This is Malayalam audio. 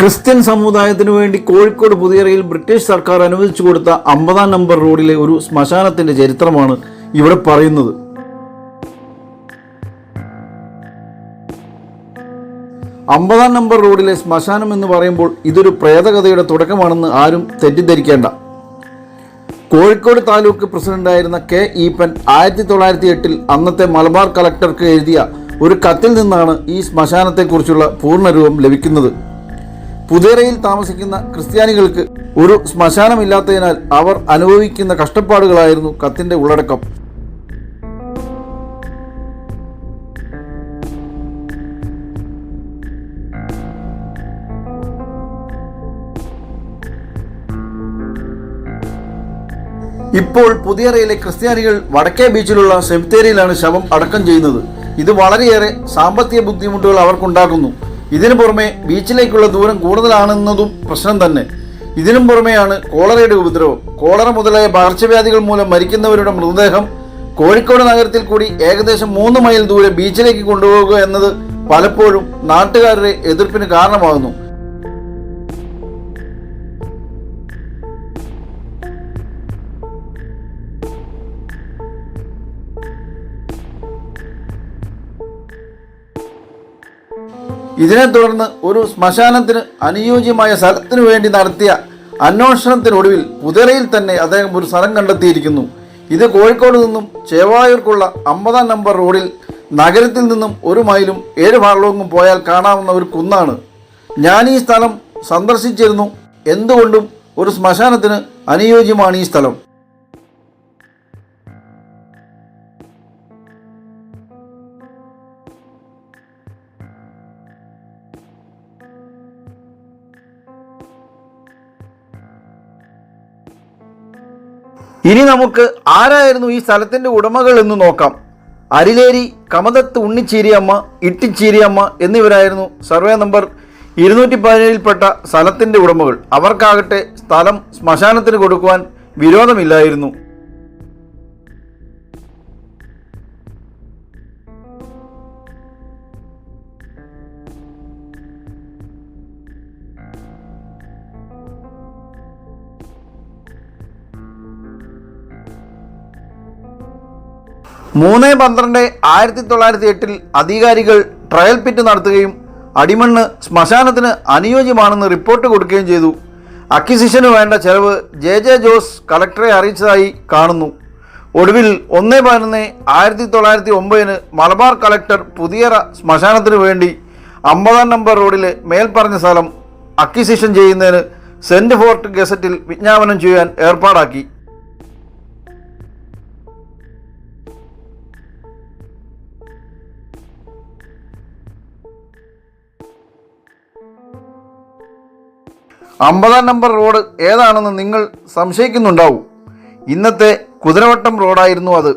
ക്രിസ്ത്യൻ സമുദായത്തിനു വേണ്ടി കോഴിക്കോട് പുതിയറയിൽ ബ്രിട്ടീഷ് സർക്കാർ അനുവദിച്ചു കൊടുത്ത 50-ാം നമ്പർ റോഡിലെ ഒരു ശ്മശാനത്തിന്റെ ചരിത്രമാണ് ഇവിടെ പറയുന്നത്. 50-ാം നമ്പർ റോഡിലെ ശ്മശാനം എന്ന് പറയുമ്പോൾ ഇതൊരു പ്രേതകഥയുടെ തുടക്കമാണെന്ന് ആരും തെറ്റിദ്ധരിക്കേണ്ട. കോഴിക്കോട് താലൂക്ക് പ്രസിഡന്റായിരുന്ന കെ ഈപ്പൻ 1908 അന്നത്തെ മലബാർ കളക്ടർക്ക് എഴുതിയ ഒരു കത്തിൽ നിന്നാണ് ഈ ശ്മശാനത്തെക്കുറിച്ചുള്ള പൂർണ്ണരൂപം ലഭിക്കുന്നത്. പുതിയറയിൽ താമസിക്കുന്ന ക്രിസ്ത്യാനികൾക്ക് ഒരു ശ്മശാനമില്ലാത്തതിനാൽ അവർ അനുഭവിക്കുന്ന കഷ്ടപ്പാടുകളായിരുന്നു കത്തിന്റെ ഉള്ളടക്കം. ഇപ്പോൾ പുതിയറയിലെ ക്രിസ്ത്യാനികൾ വടക്കേ ബീച്ചിലുള്ള സെമിത്തേരിയിലാണ് ശവം അടക്കം ചെയ്യുന്നത്. ഇത് വളരെയേറെ സാമ്പത്തിക ബുദ്ധിമുട്ടുകൾ അവർക്കുണ്ടാക്കുന്നു. ഇതിനു പുറമെ ബീച്ചിലേക്കുള്ള ദൂരം കൂടുതലാണെന്നതും പ്രശ്നം തന്നെ. ഇതിനും പുറമെയാണ് കോളറയുടെ ഉപദ്രവം. കോളറ മുതലായ പകർച്ചവ്യാധികൾ മൂലം മരിക്കുന്നവരുടെ മൃതദേഹം കോഴിക്കോട് നഗരത്തിൽ കൂടി ഏകദേശം 3 മൈൽ ദൂരെ ബീച്ചിലേക്ക് കൊണ്ടുപോകുക എന്നത് പലപ്പോഴും നാട്ടുകാരുടെ എതിർപ്പിന് കാരണമാകുന്നു. ഇതിനെ തുടർന്ന് ഒരു ശ്മശാനത്തിന് അനുയോജ്യമായ സ്ഥലത്തിനു വേണ്ടി നടത്തിയ അന്വേഷണത്തിനൊടുവിൽ പുതിയറയിൽ തന്നെ അദ്ദേഹം ഒരു സ്ഥലം കണ്ടെത്തിയിരിക്കുന്നു. ഇത് കോഴിക്കോട് നിന്നും ചേവായൂർക്കുള്ള 50-ാം നമ്പർ റോഡിൽ നഗരത്തിൽ നിന്നും 1 മൈലും 7 ഫർലോങ്ങും പോയാൽ കാണാവുന്ന ഒരു കുന്നാണ്. ഞാൻ ഈ സ്ഥലം സന്ദർശിച്ചിരുന്നു. എന്തുകൊണ്ടും ഒരു ശ്മശാനത്തിന് അനുയോജ്യമാണ് ഈ സ്ഥലം. ഇനി നമുക്ക് ആരായിരുന്നു ഈ സ്ഥലത്തിൻ്റെ ഉടമകൾ എന്ന് നോക്കാം. അരിലേരി കമതത്ത് ഉണ്ണിച്ചീരിയമ്മ, ഇട്ടിച്ചീരിയമ്മ എന്നിവരായിരുന്നു സർവേ നമ്പർ 217-ൽപ്പെട്ട സ്ഥലത്തിൻ്റെ ഉടമകൾ. അവർക്കാകട്ടെ സ്ഥലം ശ്മശാനത്തിന് കൊടുക്കുവാൻ വിരോധമില്ലായിരുന്നു. മൂന്ന് 12/1908 അധികാരികൾ ട്രയൽ പിറ്റ് നടത്തുകയും അടിമണ്ണ് ശ്മശാനത്തിന് അനുയോജ്യമാണെന്ന് റിപ്പോർട്ട് കൊടുക്കുകയും ചെയ്തു. അക്വിസിഷന് വേണ്ട ചെലവ് ജെ ജോസ് കളക്ടറെ അറിയിച്ചതായി കാണുന്നു. ഒടുവിൽ 1/11/1909 മലബാർ കളക്ടർ പുതിയറ ശ്മശാനത്തിനു വേണ്ടി 50-ാം നമ്പർ റോഡിലെ മേൽപ്പറഞ്ഞ സ്ഥലം അക്വിസിഷൻ ചെയ്യുന്നതിന് സെന്റ് ഫോർട്ട് ഗസറ്റിൽ വിജ്ഞാപനം ചെയ്യാൻ ഏർപ്പാടാക്കി. അമ്പതാം നമ്പർ റോഡ് ഏതാണെന്ന് നിങ്ങൾ സംശയിക്കുന്നുണ്ടാവും. ഇന്നത്തെ കുതിരവട്ടം റോഡായിരുന്നു അത്.